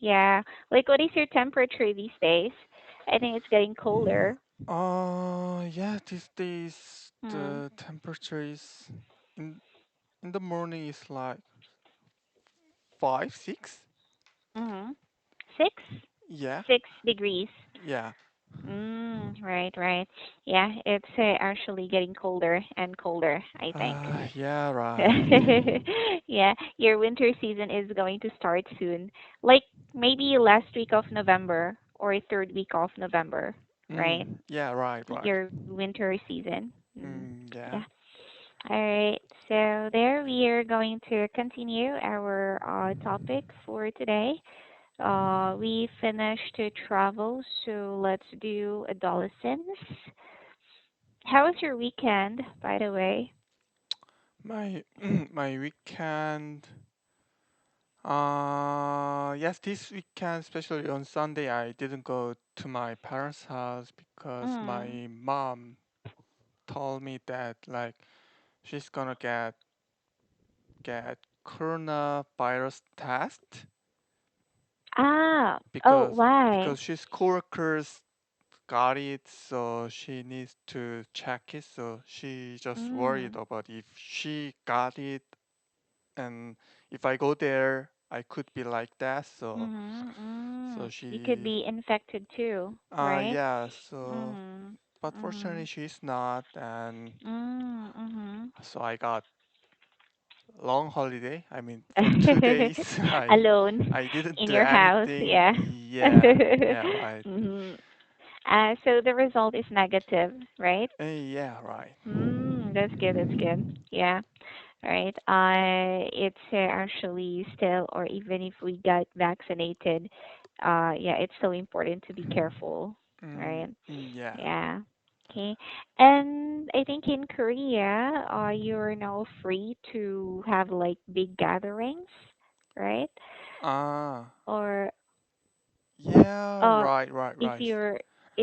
Yeah. Like, what is your temperature these days? I think it's getting colder. Yeah, these days Hmm. the temperature is in in the morning is like 5, 6. Mm-hmm. Six? Yeah, 6 degrees. yeah. Right, right. Yeah, it's actually getting colder and colder, I think. Yeah, right. Yeah, your winter season is going to start soon. Like maybe last week of November or third week of November, right? Yeah, right, right. Your winter season. Yeah. Yeah. All right. So there we are going to continue our topic for today. We finished to travel, so let's do adolescence. How was your weekend, by the way? My my weekend. Yes, this weekend, especially on Sunday, I didn't go to my parents' house because Mm. my mom told me that like she's gonna get coronavirus test Ah, oh, because why? because she's coworkers got it, so she needs to check it. So she just worried Mm. about if she got it and if I go there, I could be like that. Mm-hmm. So You could she be infected too, right? yeah. So Mm-hmm. but Mm-hmm. fortunately she's not, and Mm-hmm. so I got long holiday. I mean, for 2 days, Alone I didn't in do your house, anything. yeah. Yeah, yeah, right. Mm-hmm. So the result is negative, right? Yeah, right. That's good. That's good. Yeah. All right. It's actually still, or even if we got vaccinated, yeah, it's so important to be careful, right? Yeah. Yeah. Okay. And I think in Korea, you're now free to have like big gatherings, right? Ah, Or yeah, uh, right, right, if right.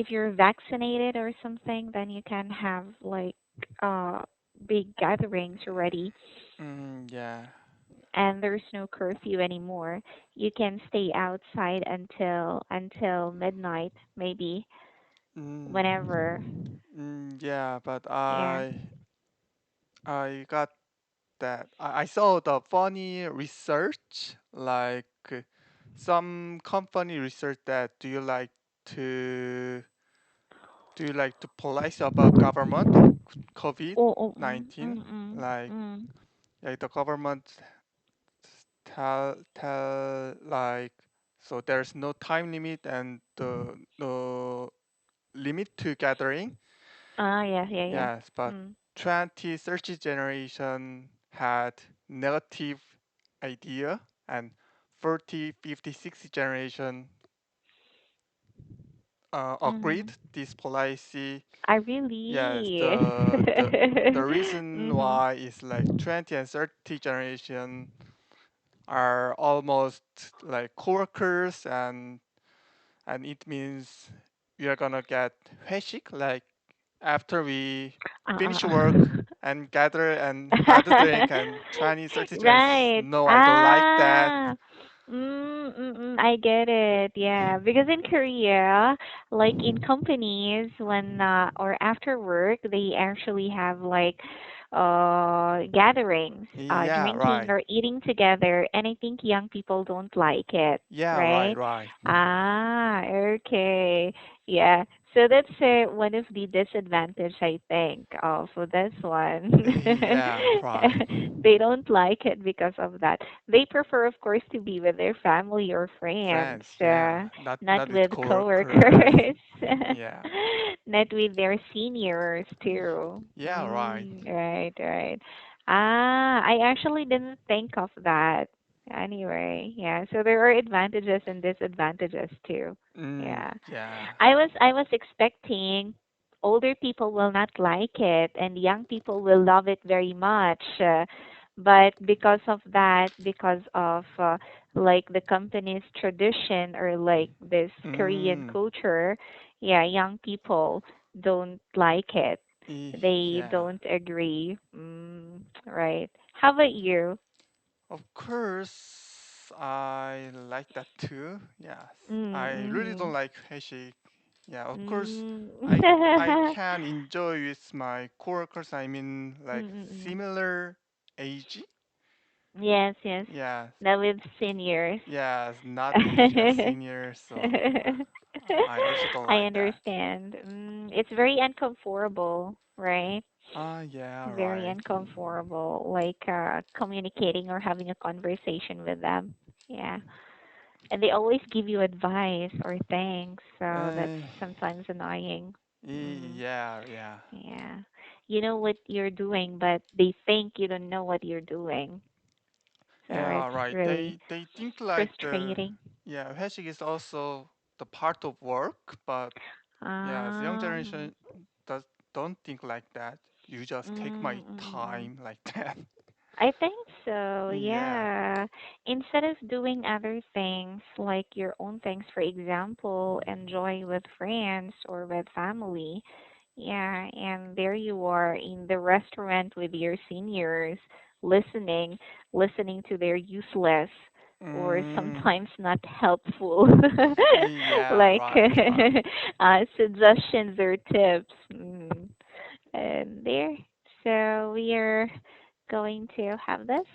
you're vaccinated or something, then you can have like uh big gatherings already, Yeah. and there's no curfew anymore. You can stay outside until midnight, maybe whenever. Yeah, but Yeah. I got that. I saw the funny research, like some company research that to do you like to police about government of Oh, oh, COVID-19? Like mm. like the government tell like so there's no time limit and no limit to gathering. Ah, yeah, yeah, yeah. Yes, but Mm. 20 30 generation had negative idea, and 40 50 60 generation agreed Mhm. this policy. I Yes, really. the reason Mhm. why is like 20 and 30 generation are almost like coworkers, and it means we are gonna get 회식, like after we finish work Uh-uh. and gather and have a drink, and 20 30 gens Right. no, I don't like that. Ah. I get it. Yeah, because in Korea, like in companies, when or after work, they actually have like gatherings, Yeah, drinking right. or eating together, and I think young people don't like it, Yeah, right, right? right. Ah, okay. Yeah. So that's one of the disadvantage, I think, of this one. Yeah, right. They don't like it because of that. They prefer, of course, to be with their family or friends, Friends, yeah, not not with with coworkers. coworkers, Yeah, not with their seniors too. yeah, right. Right, right. Ah, I actually didn't think of that. Anyway, yeah. So there are advantages and disadvantages too. Yeah. Yeah. I was expecting older people will not like it and young people will love it very much. But because of that, because of like the company's tradition or like this Korean Mm, culture, yeah, young people don't like it. They yeah. don't agree. Right. How about you? Of course, I like that too. Yes, I really Mm-hmm. don't like 회식. Yeah, of course, Mm. I can enjoy with my coworkers. I mean, like Mm-mm. similar age. Yes, yes. Yes, Now with seniors. yes, not with seniors. So I also don't I like that. understand. It's very uncomfortable, right? Ah, yeah, Very right. uncomfortable, like communicating or having a conversation with them. Yeah. And they always give you advice or things, so that's Uh, sometimes annoying. Mm, yeah, yeah, yeah. You know what you're doing, but they think you don't know what you're doing. So yeah, it's right. really They think like the frustrating. yeah, 회식 is also the part of work, but yeah, the young Um, generation does don't think like that. You just take my mm. time like that. I think so, Yeah. yeah. Instead of doing other things like your own things, for example, enjoy with friends or with family, yeah, and there you are in the restaurant with your seniors, listening, listening to their useless or Mm, sometimes not helpful, yeah, like right, right. suggestions or tips. And there, so we are going to have this.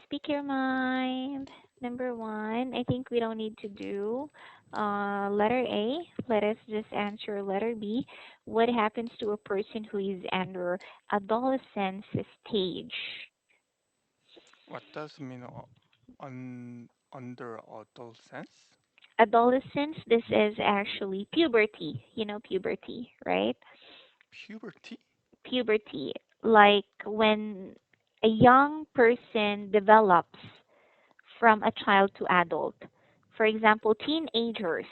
Speak your mind. Number one, I think we don't need to do letter A. Let us just answer letter B. What happens to a person who is under adolescence stage? What does mean under adolescence? Adolescence, this is actually puberty. You know puberty, right? Puberty? Puberty, like when a young person develops from a child to adult. For example, teenagers,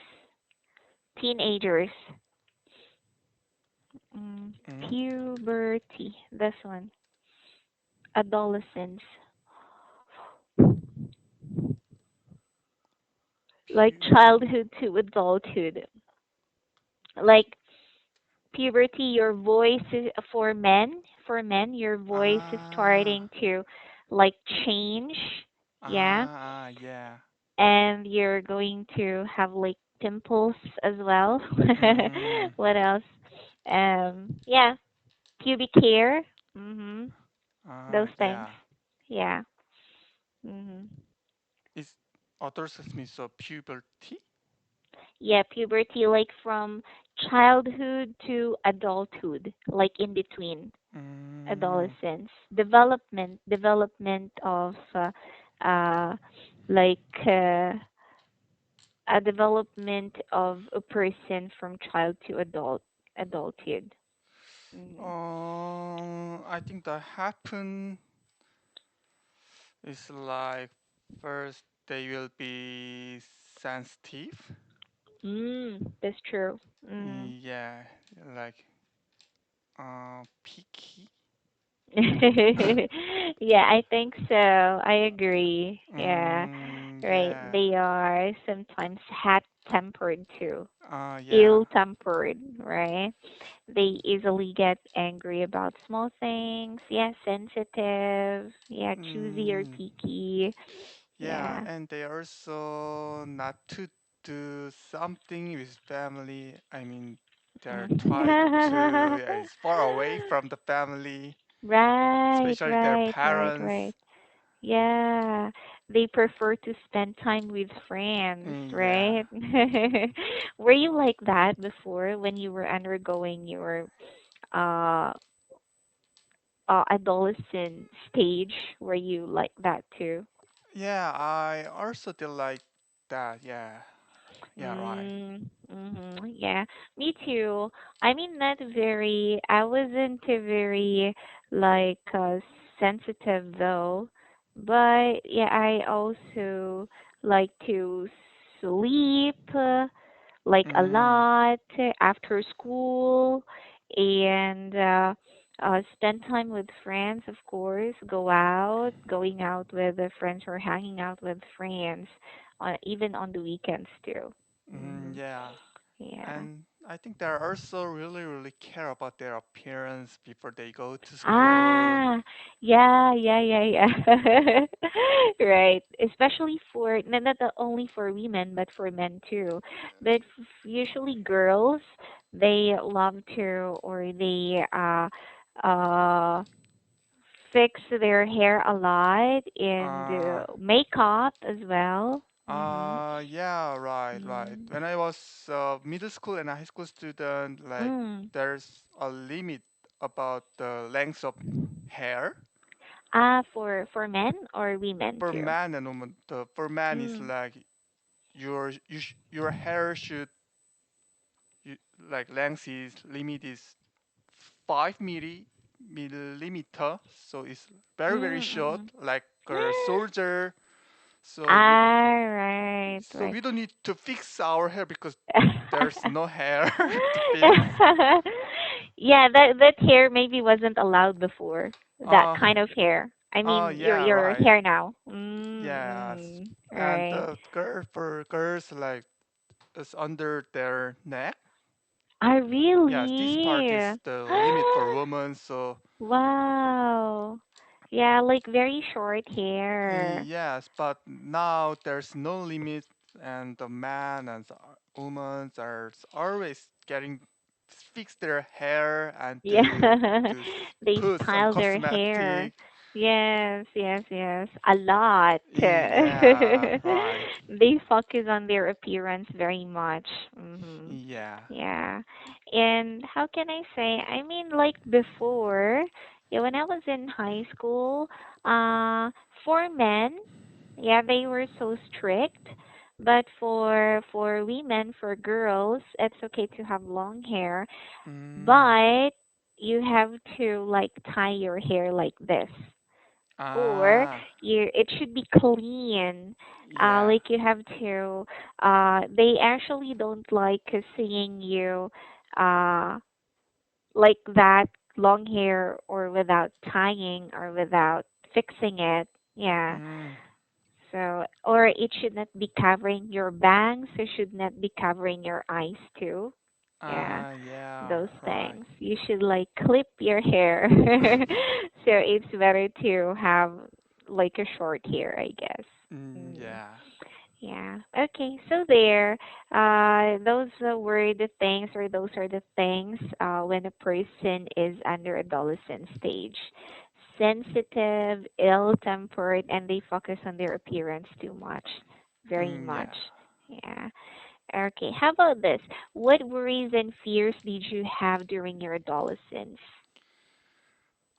Mm, puberty, this one, adolescence, like pu childhood to adulthood. Like puberty, your voice is, for men, your voice is ah starting to like change, yeah, yeah. and you're going to have like pimples as well. Mm, What else? Yeah, pubic hair. Mhm. Those things. yeah. Yeah. Mhm. Is adolescence means so puberty? Yeah, puberty like from childhood to adulthood, like in between Mm, adolescence. Development of uh like a development of a person from child to adulthood. Mhm. I think that happen is like first they will be sensitive. That's true. Mm. Yeah, like picky. Yeah, I think so. I agree. Yeah, right. Yeah. They are sometimes hot-tempered too. Yeah. Ill-tempered, right? They easily get angry about small things. Yeah, sensitive. Yeah, choosy or Mm, picky. yeah, Yeah. and they also not to do something with family. I mean, they're try to Mm. is far away from the family, Right, especially their right, right, parents. right. Yeah, they prefer to spend time with friends, Yeah. right? Were you like that before when you were undergoing your uh, adolescent stage? Were you like that too? Yeah, I also did like that. Yeah. Yeah, right. Yeah, me too. I mean, not very. I wasn't a very like sensitive though, but yeah, I also like to sleep like a Mm, lot after school and spend time with friends, of course, going out with the friends or hanging out with friends, even on the weekends too. mm, Hmm. yeah. Yeah. And I think they also really care about their appearance before they go to school. Ah, yeah, yeah, yeah, yeah. Right. Especially for not only for women but for men too. But usually girls, they love to or they uh fix their hair a lot and Uh, makeup as well. Mhm. yeah, right. Mm. When I was middle school and a high school student, like Mm. there's a limit about the length of hair. Ah, for men or women For too? man and woman, for man is Mm. like your hair should you, like length is limit is 5 millimeter, so it's very short, Mm. like a soldier. So we Ah, right, so right. we don't need to fix our hair because there's no hair to fix. Yeah, that hair maybe wasn't allowed before. That Uh, kind of hair. I mean, yeah, your right. hair now. Yes, and Right. the girl for girls like is under their neck. Ah, Yes, this part really? is the limit for women. So Wow. Yeah, like very short hair. yes, but now there's no limit, and the man and the women are always getting fix their hair and Yeah, they put some style their hair. cosmetic. Yes, yes, yes. A lot. Yeah, right. They focus on their appearance very much. Yeah. Yeah. And how can I say? I mean, like before, yeah, when I was in high school, for men, yeah, they were so strict. But for women, for girls, it's okay to have long hair, Mm. but you have to like tie your hair like this, or Ah. you it should be clean. Yeah. Like you have to. They actually don't like seeing you uh like that long hair or without tying or without fixing it. Yeah. Mm. So, or it should not be covering your bangs. It should not be covering your eyes too. Yeah, Ah. Yeah. those Right. things. You should like clip your hair. So it's better to have like a short hair, I guess. Mm. Yeah. Yeah. Okay. So there, those were the things, or those are the things when a person is under adolescent stage. Sensitive, ill-tempered, and they focus on their appearance too much, very much. Yeah. Yeah. Okay. How about this? What worries and fears did you have during your adolescence?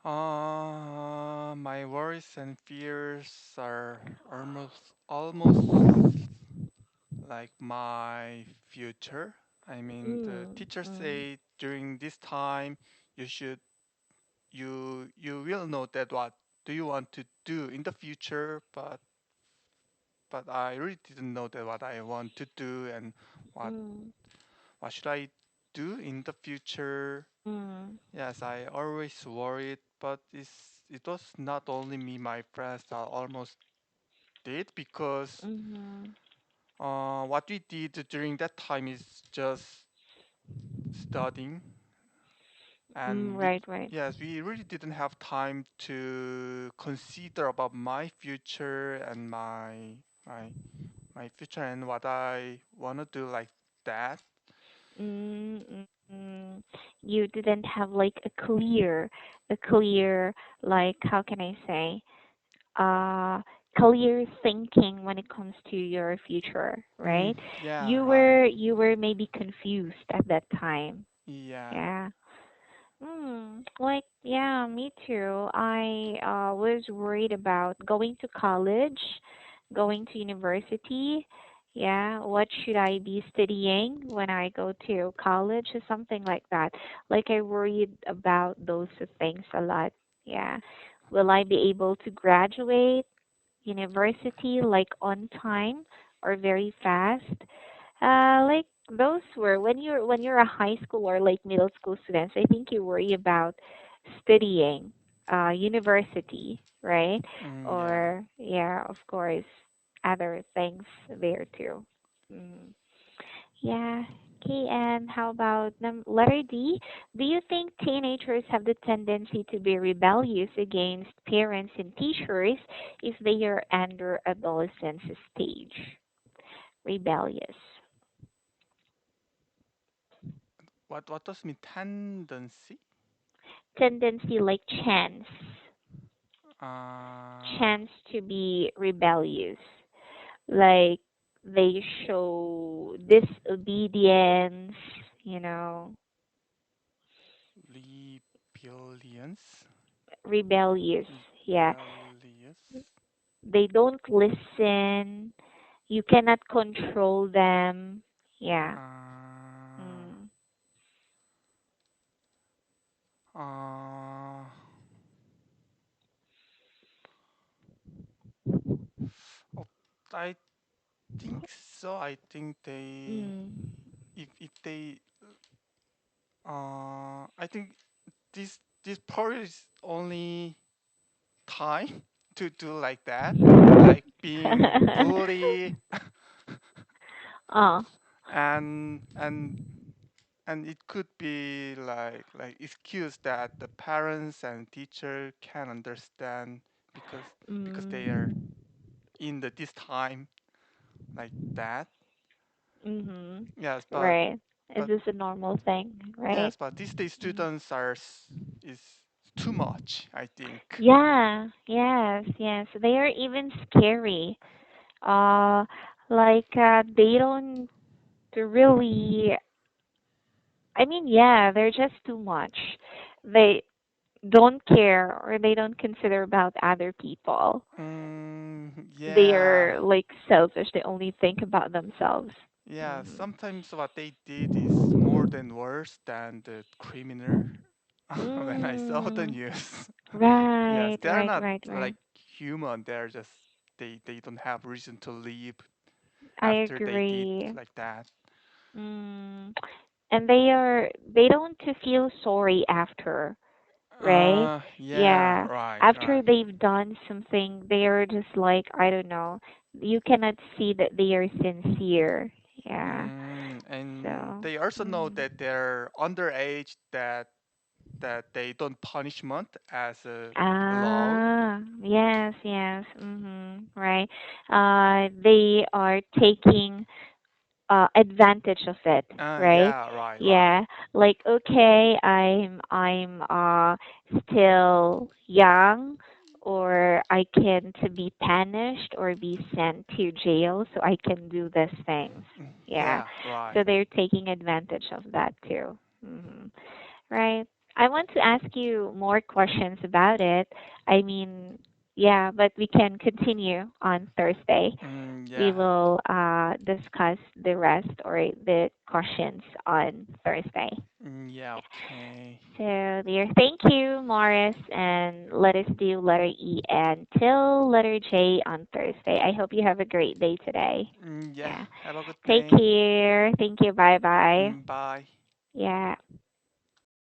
My worries and fears are almost like my future. I mean, the Mm, teacher mm, say during this time you should you will know that what do you want to do in the future, but I really didn't know that what I want to do and what mm, what should I do in the future. mm, Yes, I always worried, but it was not only me, my friends are almost did because mm-hmm. what we did during that time is just studying, and Right, right. yes, we really didn't have time to consider about my future and my my future and what I wanna do like that. Mm, mm, mm. You didn't have like a clear, like how can I say, uh, clear thinking when it comes to your future, right? Yeah, You were maybe confused at that time. yeah. Yeah. Like, yeah, me too. I was worried about going to college, going to university. Yeah, what should I be studying when I go to college or something like that? Like, I worried about those things a lot. Yeah. Will I be able to graduate university like on time or very fast? Like those were when you're a high school or like middle school students. I think you worry about studying, university, right? Yeah. Or yeah, of course, other things there too. Mm. Yeah. Okay, and how about letter D? Do you think teenagers have the tendency to be rebellious against parents and teachers if they are under adolescence stage? Rebellious. What does mean tendency? Tendency like chance. Uh, Chance to be rebellious. Like they show disobedience, you know, rebellions, rebellious. Yeah. rebellious. They don't listen. You cannot control them. Yeah. Uh, Mm. uh, oh, I think so. I think they, Mm. if they, I think this part is only time to do like that, like being bully, Oh. and and and it could be like excuse that the parents and teacher can understand because they are Mm. in this time like that. Mhm. Yes, Right. Is but this a normal thing, right? yes, but these days Mm. students are is too much, I think. Yeah. Yes. Yes. They are even scary. Uh, they don't really. I mean, yeah, they're just too much. They don't care or they don't consider about other people. They Yeah. are like selfish. They only think about themselves. Yeah, Mhm. sometimes what they did is more than worse than the criminal when I saw the Mm. news. Yes, Right, they're right, not right, right. like human. They're just they don't have reason to live I after they did agree. like that. Mm. And they don't feel sorry after, right? Yeah, Yeah. right, After right. they've done something, they are just like, I don't know. You cannot see that they are sincere. Yeah. And So, they also know mm. that they're underage, that they don't punishment as a law. Ah, yes, yes. Mhm. Right. They are taking advantage of it, right? Yeah, right, right. Yeah, like okay, I'm still young, or I can to be punished or be sent to jail, so I can do these things. Yeah, Yeah, right. so they're taking advantage of that too. Right. I want to ask you more questions about it. I mean, yeah, but we can continue on Thursday. We Yeah. will discuss the rest or the questions on Thursday. Yeah, okay. So, dear, thank you, Morris, and let us do letter E until letter J on Thursday. I hope you have a great day today. Yeah, Yeah. have a good Take day. care. Thank you. Bye bye. Bye. Yeah.